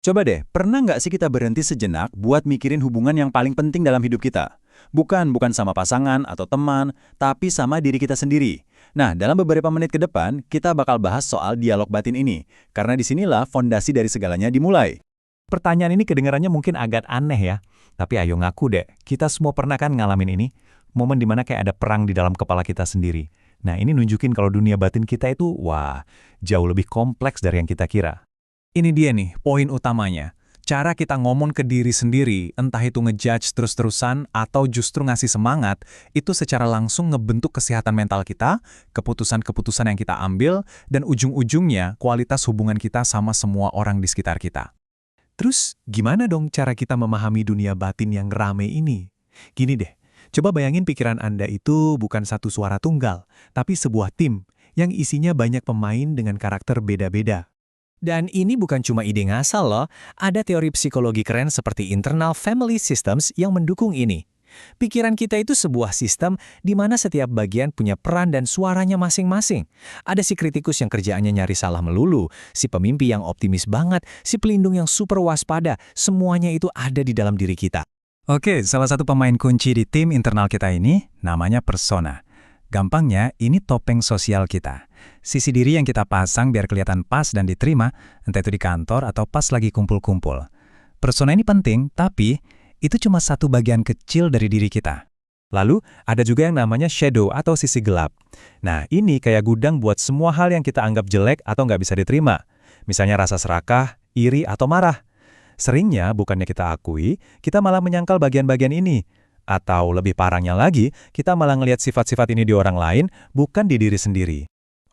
Coba deh, pernah nggak sih kita berhenti sejenak buat mikirin hubungan yang paling penting dalam hidup kita? Bukan sama pasangan atau teman, tapi sama diri kita sendiri. Nah, dalam beberapa menit ke depan, kita bakal bahas soal dialog batin ini. Karena disinilah fondasi dari segalanya dimulai. Pertanyaan ini kedengarannya mungkin agak aneh ya, tapi ayo ngaku deh, kita semua pernah kan ngalamin ini? Momen dimana kayak ada perang di dalam kepala kita sendiri. Nah ini nunjukin kalau dunia batin kita itu, wah, jauh lebih kompleks dari yang kita kira. Ini dia nih, poin utamanya. Cara kita ngomong ke diri sendiri, entah itu ngejudge terus-terusan atau justru ngasih semangat, itu secara langsung ngebentuk kesehatan mental kita, keputusan-keputusan yang kita ambil, dan ujung-ujungnya kualitas hubungan kita sama semua orang di sekitar kita. Terus, gimana dong cara kita memahami dunia batin yang rame ini? Gini deh, coba bayangin pikiran Anda itu bukan satu suara tunggal, tapi sebuah tim yang isinya banyak pemain dengan karakter beda-beda. Dan ini bukan cuma ide ngasal loh, ada teori psikologi keren seperti internal family systems yang mendukung ini. Pikiran kita itu sebuah sistem di mana setiap bagian punya peran dan suaranya masing-masing. Ada si kritikus yang kerjaannya nyari salah melulu, si pemimpi yang optimis banget, si pelindung yang super waspada, semuanya itu ada di dalam diri kita. Oke, salah satu pemain kunci di tim internal kita ini namanya persona. Gampangnya, ini topeng sosial kita. Sisi diri yang kita pasang biar kelihatan pas dan diterima, entah itu di kantor atau pas lagi kumpul-kumpul. Persona ini penting, tapi itu cuma satu bagian kecil dari diri kita. Lalu, ada juga yang namanya shadow atau sisi gelap. Nah, ini kayak gudang buat semua hal yang kita anggap jelek atau nggak bisa diterima. Misalnya rasa serakah, iri, atau marah. Seringnya, bukannya kita akui, kita malah menyangkal bagian-bagian ini. Atau lebih parahnya lagi, kita malah ngelihat sifat-sifat ini di orang lain, bukan di diri sendiri.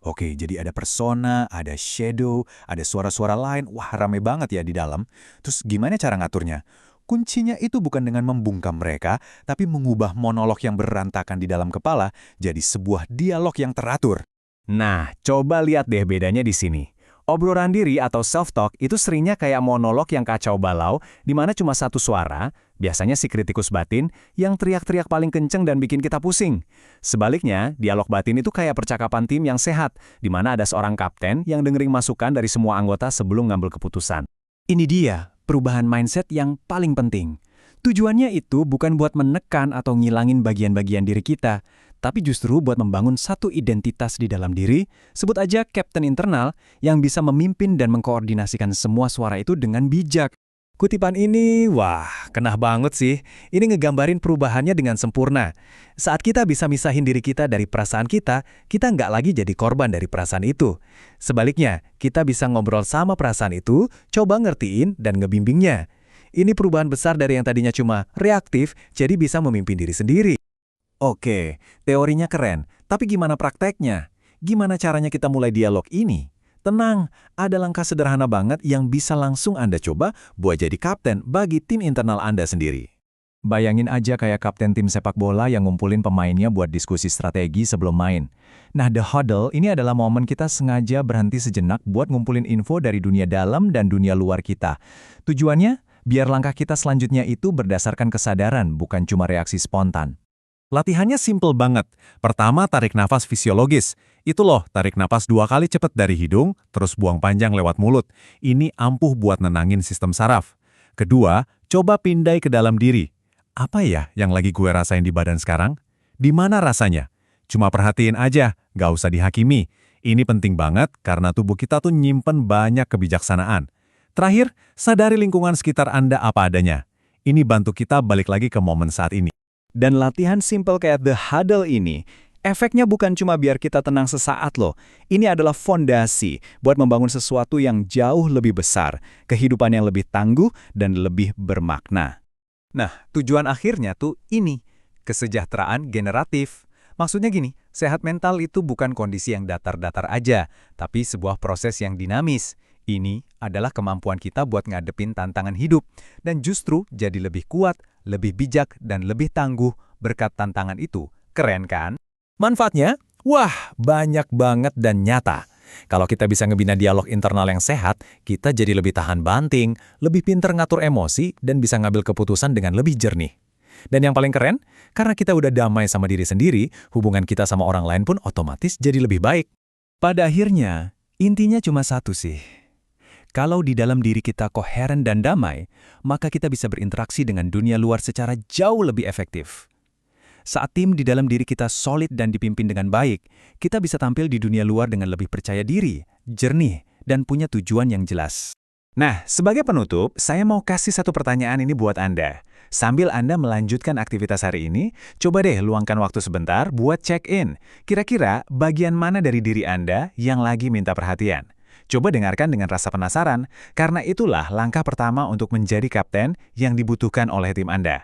Oke, jadi ada persona, ada shadow, ada suara-suara lain. Wah, rame banget ya di dalam. Terus gimana cara ngaturnya? Kuncinya itu bukan dengan membungkam mereka, tapi mengubah monolog yang berantakan di dalam kepala jadi sebuah dialog yang teratur. Nah, coba lihat deh bedanya di sini. Obrolan diri atau self-talk itu seringnya kayak monolog yang kacau balau, di mana cuma satu suara, biasanya si kritikus batin, yang teriak-teriak paling kenceng dan bikin kita pusing. Sebaliknya, dialog batin itu kayak percakapan tim yang sehat, di mana ada seorang kapten yang dengerin masukan dari semua anggota sebelum ngambil keputusan. Ini dia, perubahan mindset yang paling penting. Tujuannya itu bukan buat menekan atau ngilangin bagian-bagian diri kita, tapi justru buat membangun satu identitas di dalam diri, sebut aja kapten internal, yang bisa memimpin dan mengkoordinasikan semua suara itu dengan bijak. Kutipan ini, wah, kena banget sih. Ini ngegambarin perubahannya dengan sempurna. Saat kita bisa misahin diri kita dari perasaan kita nggak lagi jadi korban dari perasaan itu. Sebaliknya, kita bisa ngobrol sama perasaan itu, coba ngertiin dan ngebimbingnya. Ini perubahan besar dari yang tadinya cuma reaktif, jadi bisa memimpin diri sendiri. Oke, teorinya keren, tapi gimana prakteknya? Gimana caranya kita mulai dialog ini? Tenang, ada langkah sederhana banget yang bisa langsung Anda coba buat jadi kapten bagi tim internal Anda sendiri. Bayangin aja kayak kapten tim sepak bola yang ngumpulin pemainnya buat diskusi strategi sebelum main. Nah, the huddle ini adalah momen kita sengaja berhenti sejenak buat ngumpulin info dari dunia dalam dan dunia luar kita. Tujuannya, biar langkah kita selanjutnya itu berdasarkan kesadaran, bukan cuma reaksi spontan. Latihannya simple banget. Pertama, tarik nafas fisiologis. Itu loh, tarik nafas 2 kali cepat dari hidung, terus buang panjang lewat mulut. Ini ampuh buat nenangin sistem saraf. Kedua, coba pindai ke dalam diri. Apa ya yang lagi gue rasain di badan sekarang? Di mana rasanya? Cuma perhatiin aja, gak usah dihakimi. Ini penting banget karena tubuh kita tuh nyimpen banyak kebijaksanaan. Terakhir, sadari lingkungan sekitar Anda apa adanya. Ini bantu kita balik lagi ke momen saat ini. Dan latihan simple kayak the huddle ini, efeknya bukan cuma biar kita tenang sesaat loh. Ini adalah fondasi buat membangun sesuatu yang jauh lebih besar, kehidupan yang lebih tangguh dan lebih bermakna. Nah, tujuan akhirnya tuh ini, kesejahteraan generatif. Maksudnya gini, sehat mental itu bukan kondisi yang datar-datar aja, tapi sebuah proses yang dinamis. Ini adalah kemampuan kita buat ngadepin tantangan hidup, dan justru jadi lebih kuat, lebih bijak, dan lebih tangguh berkat tantangan itu. Keren kan? Manfaatnya? Wah, banyak banget dan nyata. Kalau kita bisa ngebina dialog internal yang sehat, kita jadi lebih tahan banting, lebih pinter ngatur emosi, dan bisa ngambil keputusan dengan lebih jernih. Dan yang paling keren, karena kita udah damai sama diri sendiri, hubungan kita sama orang lain pun otomatis jadi lebih baik. Pada akhirnya, intinya cuma satu sih. Kalau di dalam diri kita koheren dan damai, maka kita bisa berinteraksi dengan dunia luar secara jauh lebih efektif. Saat tim di dalam diri kita solid dan dipimpin dengan baik, kita bisa tampil di dunia luar dengan lebih percaya diri, jernih, dan punya tujuan yang jelas. Nah, sebagai penutup, saya mau kasih satu pertanyaan ini buat Anda. Sambil Anda melanjutkan aktivitas hari ini, coba deh luangkan waktu sebentar buat check-in. Kira-kira bagian mana dari diri Anda yang lagi minta perhatian? Coba dengarkan dengan rasa penasaran, karena itulah langkah pertama untuk menjadi kapten yang dibutuhkan oleh tim Anda.